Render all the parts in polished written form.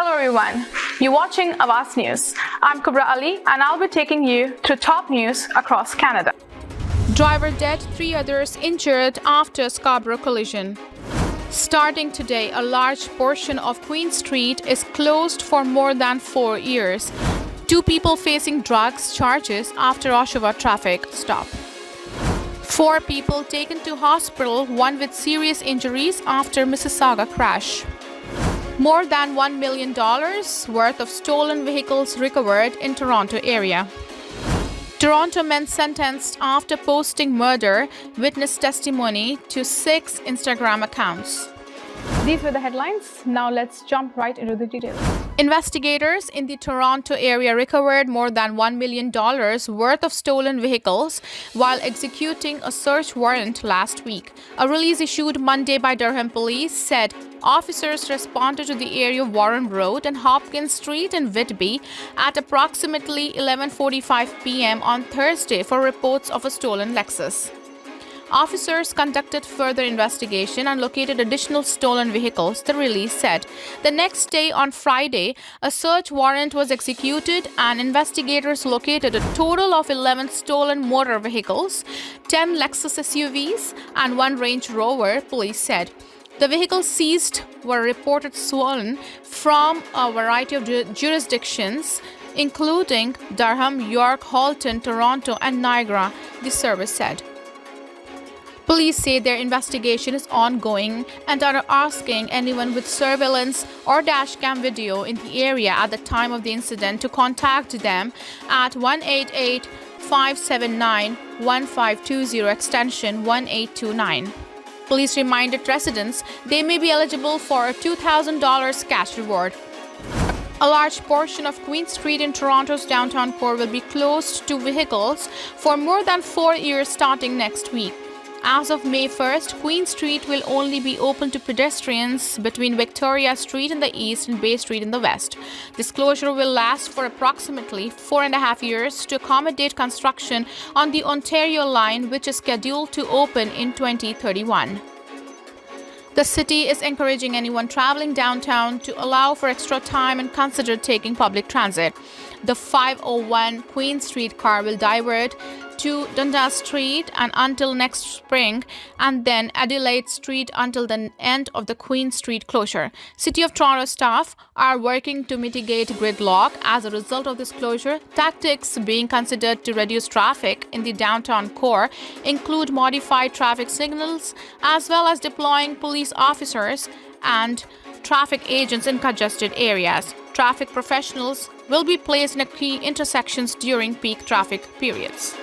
Hello everyone, you're watching Awaz News. I'm Kubra Ali and I'll be taking you through top news across Canada. Driver dead, 3 others injured after Scarborough collision. Starting today, a large portion of Queen Street is closed for more than 4 years. 2 people facing drugs charges after Oshawa traffic stop. 4 people taken to hospital, 1 with serious injuries after Mississauga crash. More than $1 million worth of stolen vehicles recovered in Toronto area. Toronto men sentenced after posting murder witness testimony to 6 Instagram accounts. These were the headlines. Now let's jump right into the details. Investigators in the Toronto area recovered more than $1 million worth of stolen vehicles while executing a search warrant last week. A release issued Monday by Durham Police said officers responded to the area of Warren Road and Hopkins Street in Whitby at approximately 11:45 p.m. on Thursday for reports of a stolen Lexus. Officers conducted further investigation and located additional stolen vehicles, the release said. The next day, on Friday, a search warrant was executed and investigators located a total of 11 stolen motor vehicles, 10 Lexus SUVs, and 1 Range Rover, police said. The vehicles seized were reported stolen from a variety of jurisdictions, including Durham, York, Halton, Toronto, and Niagara, the service said. Police say their investigation is ongoing and are asking anyone with surveillance or dashcam video in the area at the time of the incident to contact them at 1-888-579-1520 extension 1829. Police reminded residents they may be eligible for a $2,000 cash reward. A large portion of Queen Street in Toronto's downtown core will be closed to vehicles for more than 4 years starting next week. As of May 1st, Queen Street will only be open to pedestrians between Victoria Street in the east and Bay Street in the west. This closure will last for approximately 4.5 years to accommodate construction on the Ontario line, which is scheduled to open in 2031. The city is encouraging anyone traveling downtown to allow for extra time and consider taking public transit. The 501 Queen Street car will divert to Dundas Street and until next spring, and then Adelaide Street until the end of the Queen Street closure. City of Toronto staff are working to mitigate gridlock as a result of this closure. Tactics being considered to reduce traffic in the downtown core include modified traffic signals as well as deploying police officers and traffic agents in congested areas. Traffic professionals will be placed in key intersections during peak traffic periods.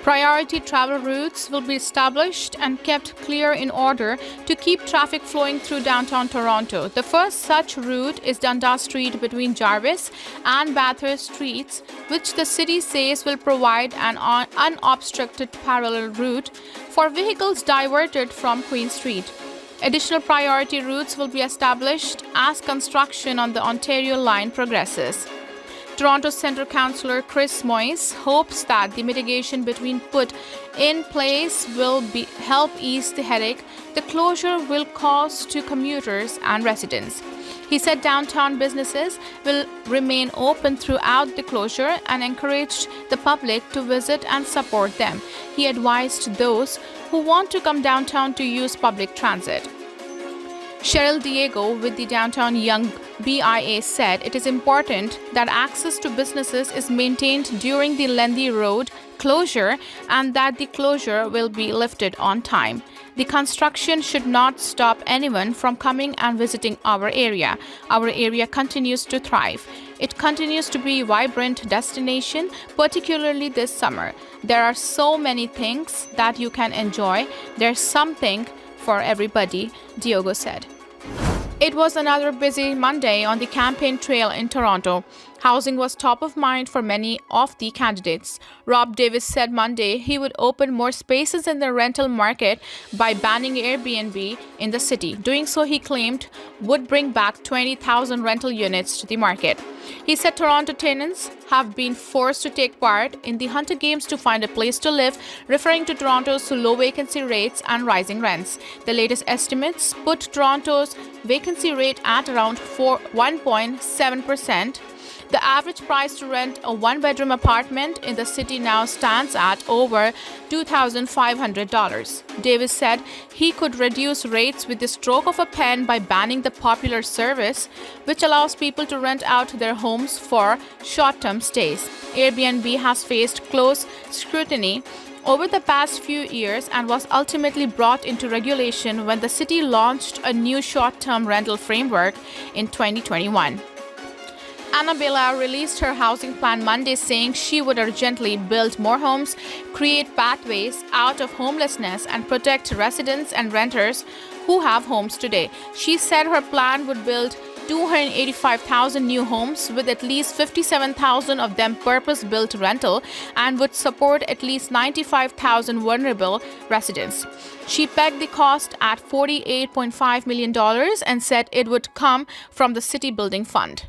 Priority travel routes will be established and kept clear in order to keep traffic flowing through downtown Toronto. The first such route is Dundas Street between Jarvis and Bathurst Streets, which the city says will provide an unobstructed parallel route for vehicles diverted from Queen Street. Additional priority routes will be established as construction on the Ontario line progresses. Toronto Centre Councillor Chris Moyes hopes that the mitigation being put in place will help ease the headache the closure will cause to commuters and residents. He said downtown businesses will remain open throughout the closure and encouraged the public to visit and support them. He advised those who want to come downtown to use public transit. Cheryl Diego with the Downtown Young BIA said it is important that access to businesses is maintained during the lengthy road closure and that the closure will be lifted on time. The construction should not stop anyone from coming and visiting our area. Our area continues to thrive. It continues to be a vibrant destination, particularly this summer. There are so many things that you can enjoy. There's something for everybody, Diego said. It was another busy Monday on the campaign trail in Toronto. Housing was top of mind for many of the candidates. Rob Davis said Monday he would open more spaces in the rental market by banning Airbnb in the city. Doing so, he claimed, would bring back 20,000 rental units to the market. He said Toronto tenants have been forced to take part in the Hunger Games to find a place to live, referring to Toronto's low vacancy rates and rising rents. The latest estimates put Toronto's vacancy rate at around 1.7%. The average price to rent a one-bedroom apartment in the city now stands at over $2,500. Davis said he could reduce rates with the stroke of a pen by banning the popular service, which allows people to rent out their homes for short-term stays. Airbnb has faced close scrutiny over the past few years and was ultimately brought into regulation when the city launched a new short-term rental framework in 2021. Annabella released her housing plan Monday, saying she would urgently build more homes, create pathways out of homelessness, and protect residents and renters who have homes today. She said her plan would build 285,000 new homes, with at least 57,000 of them purpose-built rental, and would support at least 95,000 vulnerable residents. She pegged the cost at $48.5 million and said it would come from the City Building Fund.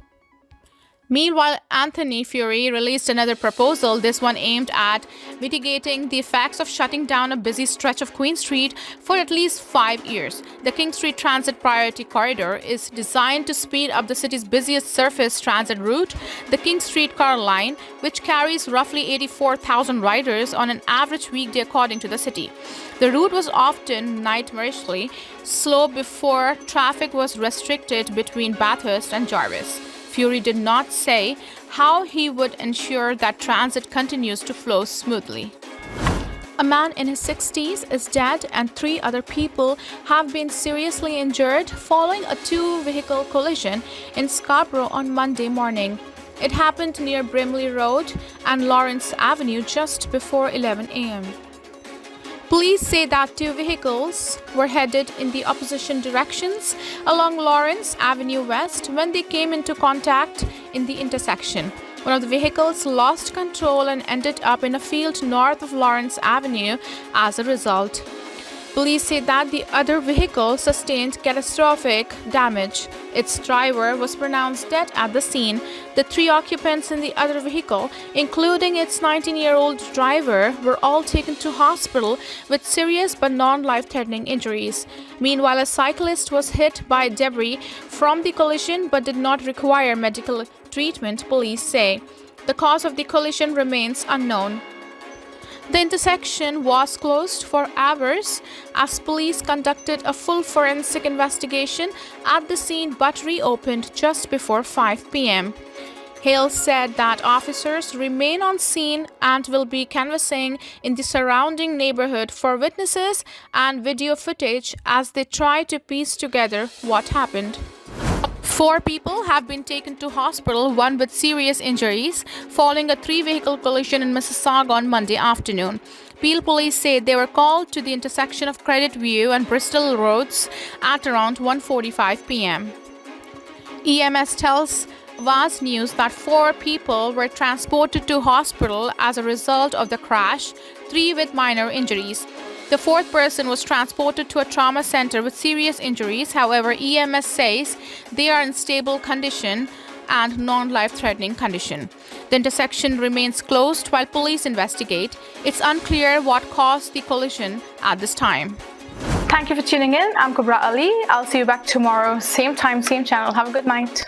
Meanwhile, Anthony Furey released another proposal, this one aimed at mitigating the effects of shutting down a busy stretch of Queen Street for at least 5 years. The King Street Transit Priority Corridor is designed to speed up the city's busiest surface transit route, the King Street Car Line, which carries roughly 84,000 riders on an average weekday, according to the city. The route was often nightmarishly slow before traffic was restricted between Bathurst and Jarvis. Furey did not say how he would ensure that transit continues to flow smoothly. A man in his 60s is dead and 3 other people have been seriously injured following a 2-vehicle collision in Scarborough on Monday morning. It happened near Brimley Road and Lawrence Avenue just before 11 a.m. Police say that 2 vehicles were headed in the opposition directions along Lawrence Avenue West when they came into contact in the intersection. One of the vehicles lost control and ended up in a field north of Lawrence Avenue as a result. Police say that the other vehicle sustained catastrophic damage. Its driver was pronounced dead at the scene. The 3 occupants in the other vehicle, including its 19-year-old driver, were all taken to hospital with serious but non-life-threatening injuries. Meanwhile, a cyclist was hit by debris from the collision but did not require medical treatment, police say. The cause of the collision remains unknown. The intersection was closed for hours as police conducted a full forensic investigation at the scene but reopened just before 5 p.m. Hale said that officers remain on scene and will be canvassing in the surrounding neighborhood for witnesses and video footage as they try to piece together what happened. 4 people have been taken to hospital, one with serious injuries, following a 3-vehicle collision in Mississauga on Monday afternoon. Peel police say they were called to the intersection of Credit View and Bristol Roads at around 1:45 p.m. EMS tells Awaz News that 4 people were transported to hospital as a result of the crash, 3 with minor injuries. The 4th person was transported to a trauma center with serious injuries. However, EMS says they are in stable condition and non-life-threatening condition. The intersection remains closed while police investigate. It's unclear what caused the collision at this time. Thank you for tuning in. I'm Kubra Ali. I'll see you back tomorrow, same time, same channel. Have a good night.